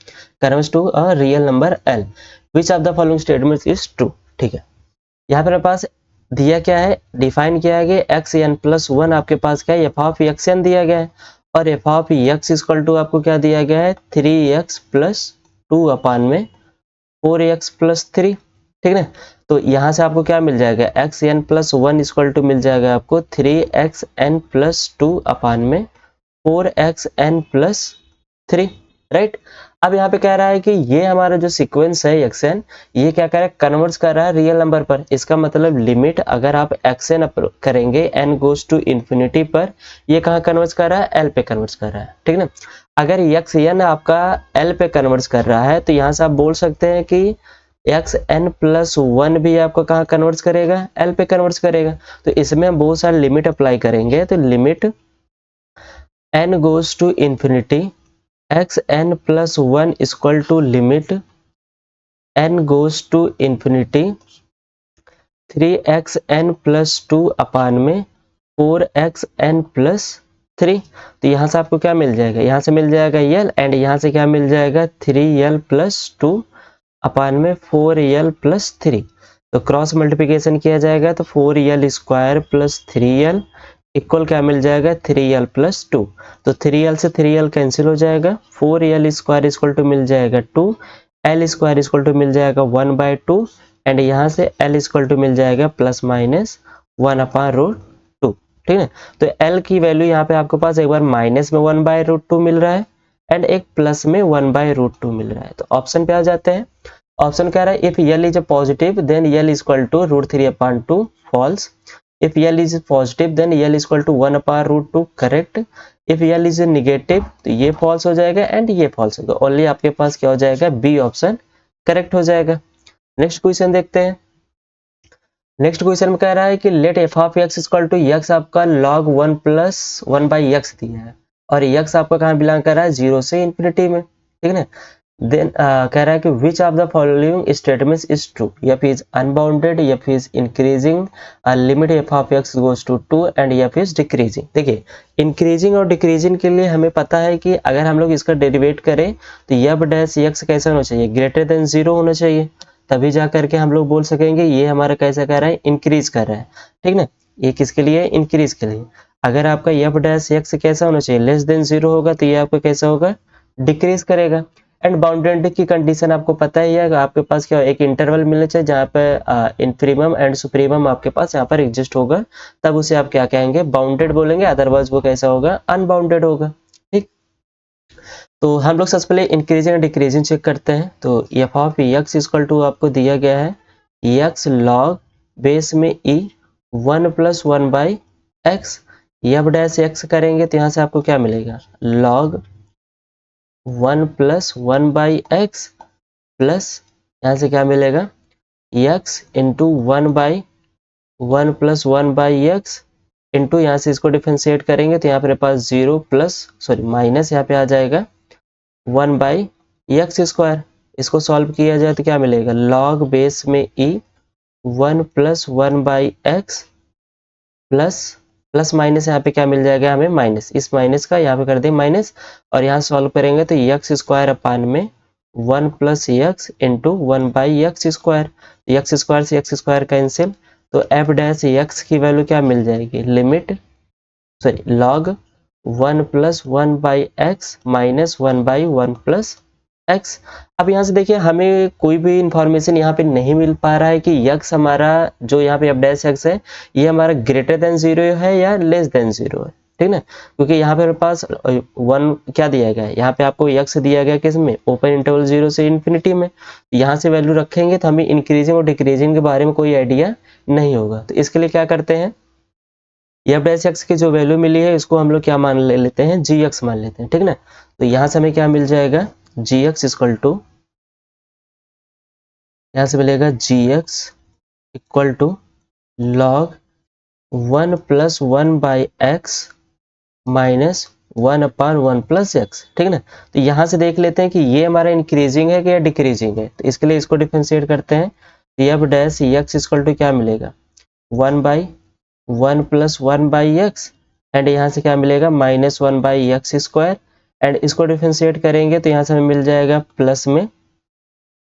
converts to a real number L, which of the following statements is true, ठीक है। यहाँ पर पास दिया क्या है, डिफाइन किया गया एक्स एन प्लस 1 आपके पास क्या है, एफ ऑफ एक्स एन दिया गया है, और f of x equal to आपको क्या दिया गया है 3x प्लस 2 अपान में 4x प्लस 3, ठीक है। तो यहाँ से आपको क्या मिल जाएगा, X N plus 1 equal to मिल जाएगा आपको 3xn प्लस 2 अपान में 4xn प्लस 3, राइट। अब यहाँ पे कह रहा है कि ये हमारा जो सीक्वेंस है xn, ये क्या कर रहा है, कन्वर्ट्स कर रहा है रियल नंबर पर। इसका मतलब लिमिट अगर आप xn करेंगे n गोज टू इन्फिनिटी पर, ये कहाँ कन्वर्ट्स कर रहा है, l पे कन्वर्ट्स कर रहा है, ठीक ना। अगर xn आपका l पे कन्वर्ट्स कर रहा है तो यहाँ से आप बोल सकते हैं कि xn प्लस 1 भी आपको कहाँ कन्वर्ट्स करेगा, l पे कन्वर्ट्स करेगा। तो इसमें हम बहुत सारे लिमिट अप्लाई करेंगे, तो limit n goes to infinity xn plus 1 equal to limit n goes to infinity 3xn plus 2 upon में 4xn प्लस 3। तो यहाँ से आपको क्या मिल जाएगा, यहाँ से मिल जाएगा यल, एंड यहाँ से क्या मिल जाएगा 3l प्लस 2 अपान में 4l प्लस 3। तो क्रॉस मल्टीप्लिकेशन किया जाएगा तो 4l square plus 3l equal क्या मिल जाएगा 3l प्लस 2। तो 3l से 3l कैंसिल हो जाएगा, 4l स्क्वायर इक्वल टू मिल जाएगा 2, एल स्क्वायर इक्वल टू मिल जाएगा 1/2 एंड यहाँ से एल इक्वल टू मिल जाएगा प्लस माइनस 1/√2। ठीक है, तो एल की वैल्यू यहाँ पे आपके पास एक बार माइनस में 1/√2 मिल रहा है एंड एक प्लस में 1/√2 मिल रहा है। तो ऑप्शन पे आ जाते हैं। ऑप्शन कह रहा है if l is a positive then l equal to √3/2 false. If l is positive then l equal to 1/√2 correct. If l is negative तो ये फॉल्स हो जाएगा एंड ये फॉल्स होगा। ओनली आपके पास क्या हो जाएगा, बी ऑप्शन करेक्ट हो जाएगा। नेक्स्ट क्वेश्चन देखते हैं। नेक्स्ट क्वेश्चन में कह रहा है कि let f of x equal to x आपका log 1 प्लस 1/x दिया है और x आपका कहाँ बिलोंग कर रहा है, 0 से इन्फिनिटी में। ठीक है, देन कह रहा है कि which of the following statements is true, f is unbounded, f is increasing, limit f of x goes to 2 and f is decreasing. देखिए इंक्रीजिंग और डिक्रीजिंग के लिए हमें पता है कि अगर हम लोग इसका डेरिवेट करें तो एफ डैश एक्स कैसा होना चाहिए, ग्रेटर देन 0 होना चाहिए, तभी जा करके हम लोग बोल सकेंगे ये हमारा कैसा कर रहा है, इंक्रीज कर रहा है। ठीक ना, ये किसके लिए, इंक्रीज के लिए। अगर आपका एफ डैश एक्स कैसा होना चाहिए, लेस देन 0 होगा तो ये आपका कैसा होगा, डिक्रीज करेगा। एंड बाउंडेड की कंडीशन आपको पता ही है, आपके पास क्या एक इंटरवल मिलना चाहिए जहाँ पे इंफीरियम एंड सुप्रीमम आपके पास यहाँ पर एग्जिस्ट होगा, तब उसे आप क्या कहेंगे, बाउंडेड बोलेंगे, अदरवाइज वो कैसा होगा, अनबाउंडेड होगा। ठीक, तो हम लोग सबसे पहले इंक्रीजिंग एंड डिक्रीजिंग चेक करते हैं। तो f of x equal to आपको दिया गया है एक्स लॉग बेस में e 1 plus 1/x, f dash x करेंगे तो यहाँ से आपको क्या मिलेगा, लॉग 1 प्लस 1/x प्लस यहाँ से क्या मिलेगा, x into 1/1 plus 1/x into यहाँ से इसको डिफरेंशिएट करेंगे तो यहाँ पर पास 0 प्लस सॉरी माइनस यहाँ पे आ जाएगा 1/x स्क्वायर। इसको सॉल्व किया जाए तो क्या मिलेगा, log बेस में e 1 plus 1/x plus plus minus यहाँ पे क्या मिल जाएगा हमें, माइनस, इस माइनस का यहाँ पे कर दे माइनस और यहाँ सॉल्व करेंगे तो x स्क्वायर अपान में 1 plus x into 1/x square, x square से x स्क्वायर कैंसिल, तो f डैश x की वैल्यू क्या मिल जाएगी, limit sorry log 1 plus 1/x minus 1/1 plus x। अब यहाँ से देखिए हमें कोई भी इंफॉर्मेशन यहाँ पे नहीं मिल पा रहा है कि x हमारा जो यहाँ पे f डैश x है ये हमारा ग्रेटर देन 0 है या लेस देन 0 है। ठीक ना, क्योंकि यहाँ पे पास 1 क्या दिया गया है, यहाँ पे आपको x दिया गया किस में, ओपन इंटरवल 0 से इन्फिनिटी में, यहाँ से वैल्यू रखेंगे तो हमें इंक्रीजिंग और डिक्रीजिंग के बारे में कोई आइडिया नहीं होगा। तो इसके लिए क्या करते हैं, एफ डैश एक्स की जो वैल्यू मिली है इसको हम लोग क्या मान लेते हैं, जी एक्स मान लेते हैं। ठीक ना, तो यहाँ से हमें क्या मिल जाएगा, जी एक्स इक्वल टू, यहाँ से मिलेगा G x equal to log 1 plus 1/x minus 1/1 plus X. ठीक ना, तो यहाँ से देख लेते हैं कि ये हमारा इंक्रीजिंग है कि या डिक्रीजिंग है, तो इसके लिए इसको डिफरेंशिएट करते हैं। F dash x equal to क्या मिलेगा, 1/1 प्लस 1/x एंड यहाँ से क्या मिलेगा, माइनस 1/x स्क्वायर एंड इसको डिफरेंशिएट करेंगे तो यहाँ से हमें मिल जाएगा प्लस में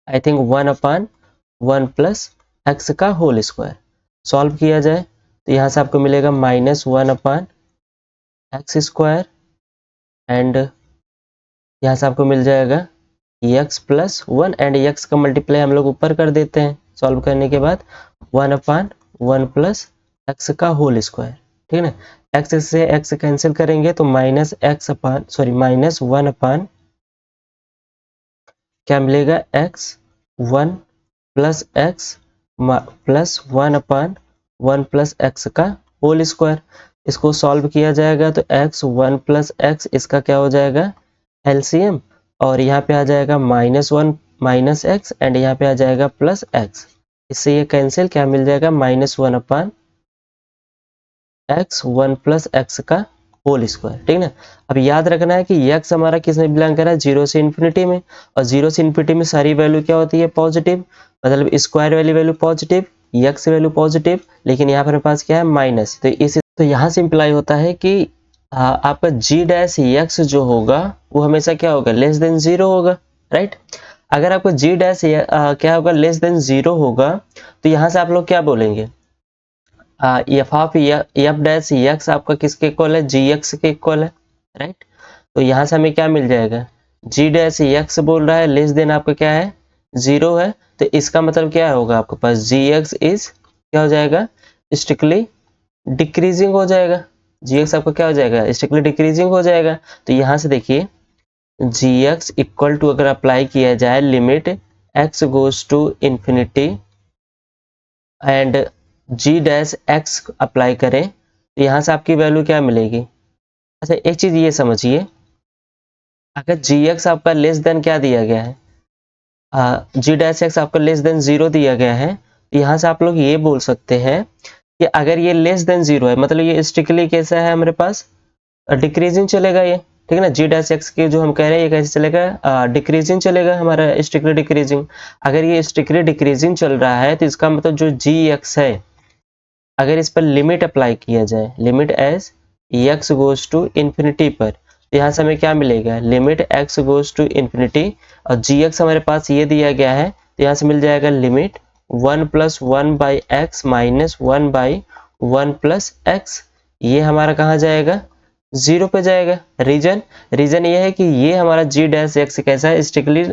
आई थिंक 1/1 प्लस एक्स का होल स्क्वायर। सॉल्व किया जाए तो यहाँ से आपको मिलेगा माइनस 1/x स्क्वायर एंड यहाँ से आपको मिल जाएगा x प्लस 1 एंड x का मल्टीप्लाई हम लोग ऊपर कर देते हैं सॉल्व करने के बाद 1/1 प्लस x का होल स्क्वायर। ठीक है ना, x से x कैंसिल करेंगे तो माइनस x अपान सॉरी माइनस 1 अपान क्या मिलेगा, x1 plus x plus 1/1 plus x का होल स्क्वायर। इसको सॉल्व किया जाएगा तो x1 प्लस x इसका क्या हो जाएगा, एलसीएम, और यहाँ पे आ जाएगा -1 माइनस एक्स एंड यहाँ पे आ जाएगा प्लस एक्स, इससे ये कैंसिल, क्या मिल जाएगा, -1 अपान एक्स 1 प्लस एक्स का होल स्क्वायर। ठीक ना, अब याद रखना है कि x हमारा किस में बिलोंग कर रहा है, 0 से इन्फिनिटी में, और 0 से इन्फिनिटी में सारी वैल्यू क्या होती है, पॉजिटिव, मतलब स्क्वायर वाली value positive, x value positive, लेकिन यहाँ पर पास क्या है, माइनस, तो यहाँ से इंप्लाई होता है कि आपका g डैश x जो होगा वो हमेशा क्या होगा, लेस देन 0 होगा, राइट। अगर आपका g डैश क्या होगा, लेस देन 0 होगा, तो यहाँ से आप लोग क्या बोलेंगे, F of F dash x आपका किसके इक्वल है, जी एक्स के इक्वल है, राइट। तो यहाँ से हमें क्या मिल जाएगा, जी डैश एक्स बोल रहा है लेस देन आपका क्या है, 0 है, तो इसका मतलब क्या होगा आपके पास जी एक्स इज क्या हो जाएगा, स्ट्रिक्टली डिक्रीजिंग हो जाएगा। जी एक्स आपका क्या हो जाएगा, स्ट्रिक्टली डिक्रीजिंग हो जाएगा। तो यहाँ से देखिए जी एक्स इक्वल टू अगर अप्लाई किया जाए limit x goes to infinity and g dash x apply करें, तो यहाँ से आपकी वैल्यू क्या मिलेगी। अच्छा एक चीज ये समझिए, अगर जी एक्स आपका लेस देन क्या दिया गया है, जी डैश एक्स आपका लेस देन 0 दिया गया है, तो यहाँ से आप लोग ये बोल सकते हैं कि अगर ये लेस देन 0 है मतलब ये स्ट्रिक्टली कैसा है हमारे पास, डिक्रीजिंग चलेगा ये, ठीक है ना। जी डैश एक्स के जो हम कह रहे हैं ये कैसे चलेगा, डिक्रीजिंग चलेगा हमारा, स्ट्रिक्टली डिक्रीजिंग। अगर ये स्ट्रिक्टली डिक्रीजिंग चल रहा है तो इसका मतलब जो जी एक्स है, अगर इस पर लिमिट अप्लाई किया जाए, limit as x goes to infinity पर, तो यहाँ से हमें क्या मिलेगा, limit x goes to infinity, और जी एक्स हमारे पास ये दिया गया है, तो यहाँ से मिल जाएगा limit 1 plus 1 by x minus 1 by 1 plus x. ये हमारा कहाँ जाएगा, 0 पे जाएगा। रीजन रीजन ये है कि ये हमारा जी डैश एक्स कैसा है, स्ट्रिक्टली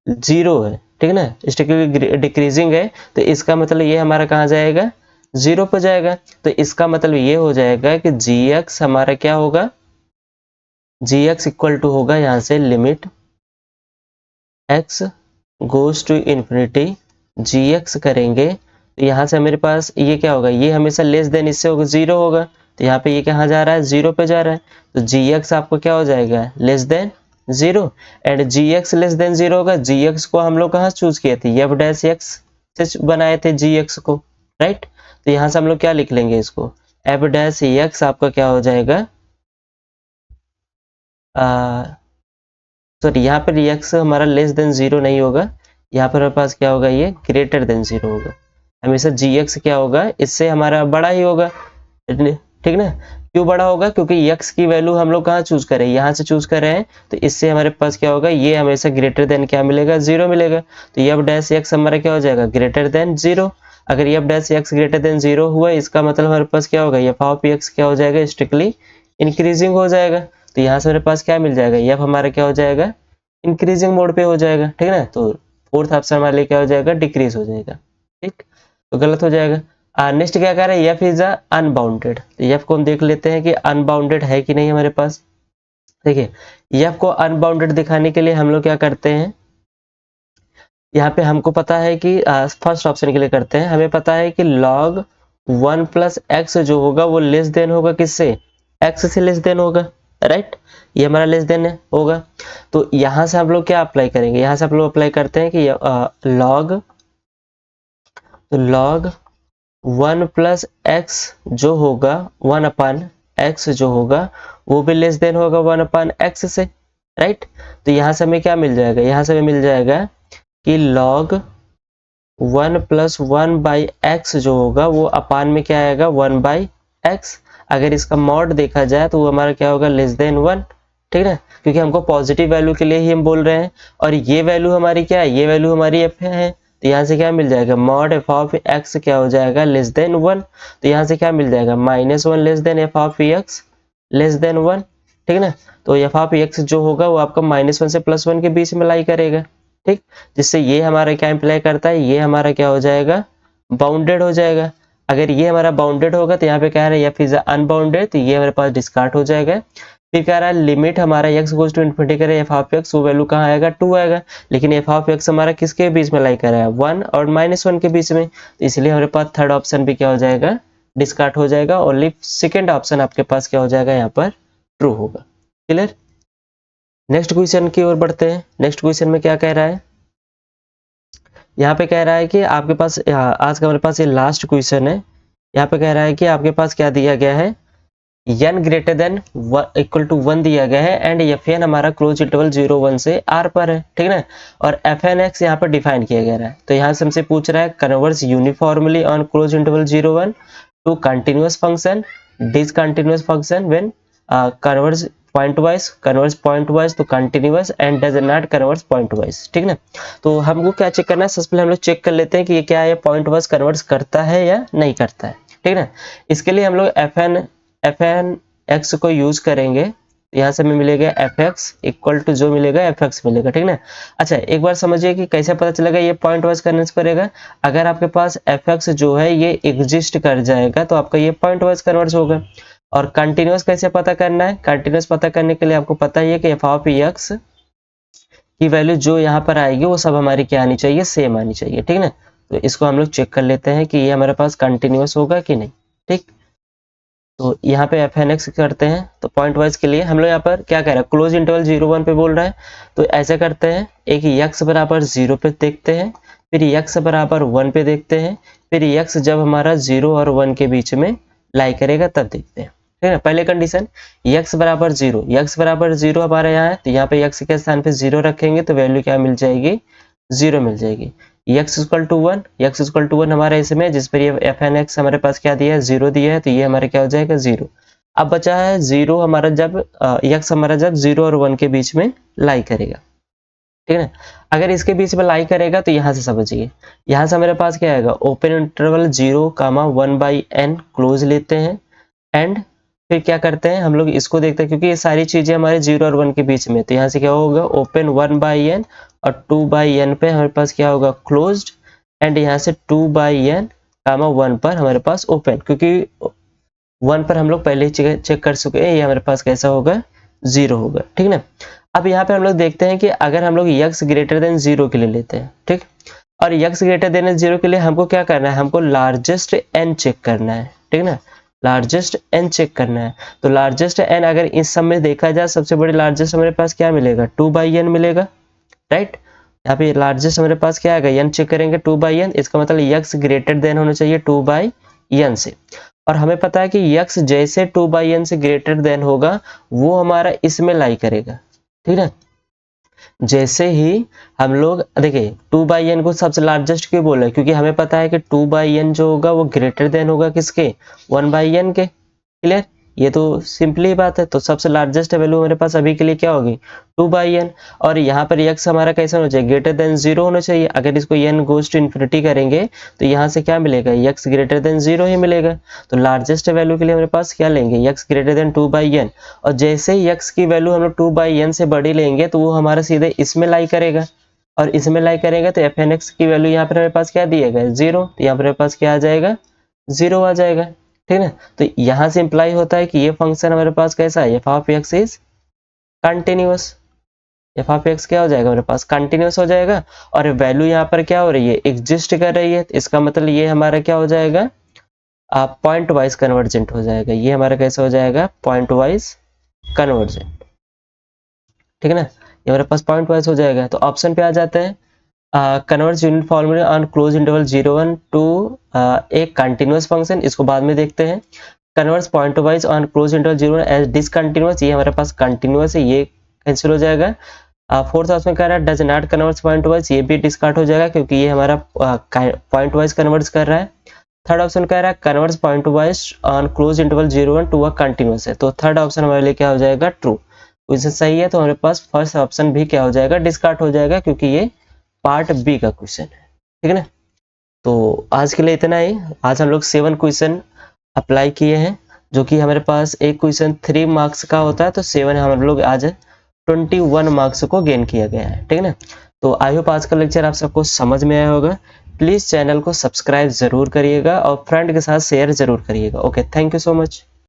0 है, ठीक है ना, स्ट्रिक्टली डिक्रीजिंग है, तो इसका मतलब ये हमारा कहाँ जाएगा, 0 पर जाएगा। तो इसका मतलब ये हो जाएगा कि जी एक्स हमारा क्या होगा, जी एक्स इक्वल टू होगा यहाँ से limit x goes to infinity g x करेंगे, तो यहाँ से मेरे पास ये क्या होगा, ये हमेशा लेस देन इससे होगा 0 होगा, तो यहाँ पे ये कहाँ जा रहा है, 0 पे जा रहा है, तो जी एक्स आपको क्या हो जाएगा, less than 0, and G X less than 0 होगा। जी एक्स को हम लोग कहाँ चूज किए थे, एफ डैश एक्स से बनाए थे जी एक्स को, राइट। तो यहाँ से हम लोग क्या लिख लेंगे इसको, एफ डैश एक्स आपका क्या हो जाएगा, सॉरी यहाँ पर एक्स हमारा लेस देन 0 नहीं होगा, यहाँ पर हमारे पास क्या होगा, ये ग्रेटर देन 0 होगा। हमेशा जी एक्स क्या होगा, इससे हमारा बड़ा ही होगा, ठीक ना। क्यों बड़ा होगा, क्योंकि x की वैल्यू हम लोग कहाँ चूज करें, यहाँ से चूज कर रहे हैं, तो इससे हमारे पास क्या होगा, ये हमेशा ग्रेटर देन क्या मिलेगा, 0 मिलेगा। तो एफ डैश एक्स हमारा क्या हो जाएगा, ग्रेटर देन 0। अगर F dash x greater than 0 हुआ, इसका मतलब हमारे पास क्या होगा, एफ ऑफ एक्स क्या हो जाएगा, स्ट्रिक्टली इंक्रीजिंग हो जाएगा। तो यहाँ से मेरे पास क्या मिल जाएगा, एफ हमारा क्या हो जाएगा, इंक्रीजिंग मोड पे हो जाएगा, ठीक है ना। तो फोर्थ ऑप्शन हमारे लिए क्या हो जाएगा, डिक्रीज हो जाएगा, ठीक, तो गलत हो जाएगा। नेक्स्ट क्या कह रहे हैं, एफ इज अनबाउंडेड, तो एफ को हम देख लेते हैं कि अनबाउंडेड है कि नहीं हमारे पास। देखिए एफ को अनबाउंडेड दिखाने के लिए हम लोग क्या करते हैं, यहाँ पे हमको पता है कि फर्स्ट ऑप्शन के लिए करते हैं, हमें पता है कि log 1 प्लस एक्स जो होगा वो लेस देन होगा किससे, एक्स से लेस देन होगा, राइट। ये हमारा लेस देन होगा। तो यहाँ से हम लोग क्या अप्लाई करेंगे, यहाँ से हम लोग अप्लाई करते हैं कि log 1 प्लस एक्स जो होगा 1 अपान एक्स जो होगा वो भी लेस देन होगा 1 अपान एक्स से, राइट। तो यहाँ से हमें क्या मिल जाएगा, यहाँ से हमें मिल जाएगा कि log 1 प्लस 1 बाई एक्स जो होगा वो अपान में क्या आएगा, 1 बाई एक्स। अगर इसका मॉड देखा जाए तो वो हमारा क्या होगा, लेस देन 1, ठीक है, क्योंकि हमको पॉजिटिव वैल्यू के लिए ही हम बोल रहे हैं, और ये वैल्यू हमारी क्या है, ये वैल्यू हमारी एफ है। तो यहाँ से क्या मिल जाएगा, मॉड एफ ऑफ एक्स क्या हो जाएगा, लेस देन 1। तो यहाँ से क्या मिल जाएगा, -1 less than F of x less then 1, ठीक है ना। तो एफ ऑफ एक्स जो होगा वो आपका -1 से +1 के बीच में लाई करेगा, ठीक, जिससे ये हमारा क्या इंप्लाई करता है, ये हमारा क्या हो जाएगा, बाउंडेड हो जाएगा। अगर ये हमारा बाउंडेड होगा तो यहाँ पे कह रहा है एफ इज अनबाउंडेड, तो ये हमारे पास डिस्कार्ड हो जाएगा। फिर कह रहा है लिमिट हमारा x गोज टू इन्फिनिटी करे एफ ऑफ एक्स, वो वैल्यू कहाँ आएगा, 2 आएगा, लेकिन एफ ऑफ एक्स हमारा किसके बीच में लाई कर रहा है, 1 और -1 के बीच में, तो इसलिए हमारे पास थर्ड ऑप्शन भी क्या हो जाएगा, डिस्कार्ड हो जाएगा। ओनली सेकेंड ऑप्शन आपके पास क्या हो जाएगा, यहाँ पर ट्रू होगा। क्लियर। नेक्स्ट क्वेश्चन की ओर बढ़ते हैं। नेक्स्ट क्वेश्चन में क्या कह रहा है, यहाँ पे कह रहा है कि आपके पास आज का हमारे पास ये लास्ट क्वेश्चन है। यहाँ पे कह रहा है कि आपके पास क्या दिया गया है, n greater than equal to 1 दिया गया है एंड एफ एन हमारा क्लोज इंटरवल 0-1 से r पर है, ठीक है ना, और एफ एन एक्स यहाँ पर डिफाइन किया गया है। तो यहाँ से हमसे पूछ रहा है converse uniformly on closed interval 0-1 to continuous function discontinuous function when converse pointwise तो continuous and does not converse pointwise, ठीक ना। तो हमको क्या चेक करना है, सबसे पहले हम लोग चेक कर लेते हैं कि ये क्या है, पॉइंट वाइज कन्वर्स करता है या नहीं करता है, ठीक ना। इसके लिए हम लोग एफ एन एक्स को यूज करेंगे, तो यहाँ से हमें मिलेगा एफ एक्स इक्वल टू जो मिलेगा एफ एक्स मिलेगा, ठीक ना। अच्छा एक बार समझिए कि कैसे पता चलेगा, ये पॉइंट वाइज कन्वर्ट करेगा। अगर आपके पास एफ एक्स जो है ये एग्जिस्ट कर जाएगा तो आपका ये पॉइंट वाइज कन्वर्ट होगा। और कंटिन्यूस कैसे पता करना है, कंटिन्यूस पता करने के लिए आपको पता ही है कि एफ ऑफ एक्स की वैल्यू जो यहाँ पर आएगी वो सब हमारी क्या आनी चाहिए, सेम आनी चाहिए, ठीक ना। तो इसको हम लोग चेक कर लेते हैं कि ये हमारे पास कंटिन्यूस होगा कि नहीं, ठीक। तो यहाँ पे एफ एन एक्स करते हैं, तो पॉइंट वाइज के लिए हम लोग यहाँ पर क्या कह रहे हैं, क्लोज इंटरवल 0 1 पे बोल रहा है। तो ऐसे करते हैं, एक यक्स बराबर 0 पे देखते हैं, फिर यक्स बराबर 1 पे देखते हैं, फिर यक्स जब हमारा 0 और 1 के बीच में लाई करेगा तब देखते हैं, ठीक है। पहले कंडीशन यक्स बराबर 0, यक्स बराबर 0 हमारे यहाँ है, तो यहाँ पे यक्स के स्थान पे 0 रखेंगे तो वैल्यू क्या मिल जाएगी, 0 मिल जाएगी। x equal to 1, x equal to 1 हमारा इसमें, जिस पर ये एफ एन एक्स हमारे पास क्या दिया है, 0 दिया है, तो ये हमारा क्या हो जाएगा 0। अब बचा है 0 हमारा जब x हमारा जब 0 और 1 के बीच में लाई करेगा, ठीक है। अगर इसके बीच में लाई करेगा तो यहाँ से समझिए, यहाँ से हमारे पास क्या आएगा, ओपन इंटरवल 0,1/n क्लोज लेते हैं एंड फिर क्या करते हैं हम लोग इसको देखते हैं, क्योंकि ये सारी चीजें हमारे 0 और 1 के बीच में, तो यहाँ से क्या होगा ओपन 1/n और 2/n पे हमारे पास क्या होगा क्लोज्ड एंड यहाँ से 2/n 1 पर हमारे पास ओपन, क्योंकि 1 पर हम लोग पहले ही चेक कर चुके हैं, ये हमारे पास कैसा होगा 0 होगा, ठीक ना। अब यहाँ पे हम लोग देखते हैं कि अगर हम लोग x ग्रेटर देन 0 के लिए लेते हैं, ठीक, और x ग्रेटर देन 0 के लिए हमको क्या करना है, हमको लार्जेस्ट n चेक करना है, ठीक ना, लार्जेस्ट n चेक करना है। तो लार्जेस्ट n अगर इस सब में देखा जाए, सबसे बड़े लार्जेस्ट हमारे पास क्या मिलेगा, 2/n मिलेगा, राइट। यहाँ पे लार्जेस्ट हमारे पास क्या आएगा, n चेक करेंगे 2/n, इसका मतलब x ग्रेटर देन होना चाहिए 2/n से। और हमें पता है कि x जैसे 2/n से ग्रेटर देन होगा वो हमारा इसमें लाई करेगा, ठीक है। जैसे ही हम लोग देखिए 2/n को सबसे लार्जेस्ट क्यों बोला है, क्योंकि हमें पता है कि 2/n जो होगा वो ग्रेटर देन होगा किसके, 1/n के, क्लियर। ये तो सिंपली बात है। तो सबसे लार्जेस्ट वैल्यू हमारे पास अभी के लिए क्या होगी 2/n, और यहाँ पर x हमारा कैसा होना चाहिए, ग्रेटर देन 0 होना चाहिए। अगर इसको n गोज टू इन्फिनिटी करेंगे तो यहाँ से क्या मिलेगा, x ग्रेटर देन 0 ही मिलेगा। तो लार्जेस्ट वैल्यू के लिए हमारे पास क्या लेंगे, x ग्रेटर देन 2/n, और जैसे ही x की वैल्यू हम लोग 2/n से बड़ी लेंगे तो वो हमारा सीधे इसमें लाई करेगा, और इसमें लाई करेगा तो एफ एन एक्स की वैल्यू यहाँ पर हमारे पास क्या दिएगा 0, तो यहाँ पर हमारे पास क्या आ जाएगा 0 आ जाएगा, ठीक है। तो यहाँ से इंप्लाई होता है कि ये फंक्शन हमारे पास कैसा है, F of x is continuous, F of x क्या हो जाएगा हमारे पास कंटिन्यूअस हो जाएगा। और वैल्यू यहाँ पर क्या हो रही है, एग्जिस्ट कर रही है, तो इसका मतलब ये हमारा क्या हो जाएगा, पॉइंट वाइज कन्वर्जेंट हो जाएगा। ये हमारा कैसा हो जाएगा, पॉइंट वाइज कन्वर्जेंट, ठीक है ना, ये हमारे पास पॉइंट वाइज हो जाएगा। तो ऑप्शन पे आ जाते हैं, converge uniformly on closed interval 0 1 to एक कंटिन्यूअस फंक्शन, इसको बाद में देखते हैं। Converges pointwise on closed interval 0 as discontinuous, ये हमारे पास कंटिन्यूअस है, ये कैंसिल हो जाएगा। फोर्थ ऑप्शन कह रहा है does not converse point wise, ये भी डिस्कार्ड हो जाएगा क्योंकि ये हमारा पॉइंट वाइज कन्वर्स कर रहा है। थर्ड ऑप्शन कह रहा है converges pointwise on closed interval 0 1 to a continuous है, तो थर्ड ऑप्शन हमारे लिए क्या हो जाएगा ट्रू। क्वेश्चन सही है तो हमारे पास फर्स्ट ऑप्शन भी क्या हो जाएगा, डिस्कार्ड हो जाएगा, क्योंकि ये पार्ट बी का क्वेश्चन है, ठीक है ना। तो आज के लिए इतना ही। आज हम लोग 7 क्वेश्चन अप्लाई किए हैं, जो कि हमारे पास एक क्वेश्चन 3 मार्क्स का होता है, तो 7 हम लोग आज 21 मार्क्स को गेन किया गया है, ठीक है ना। तो आई होप आज का लेक्चर आप सबको समझ में आया होगा। प्लीज चैनल को सब्सक्राइब जरूर करिएगा और फ्रेंड के साथ शेयर जरूर करिएगा। Okay, thank you so much.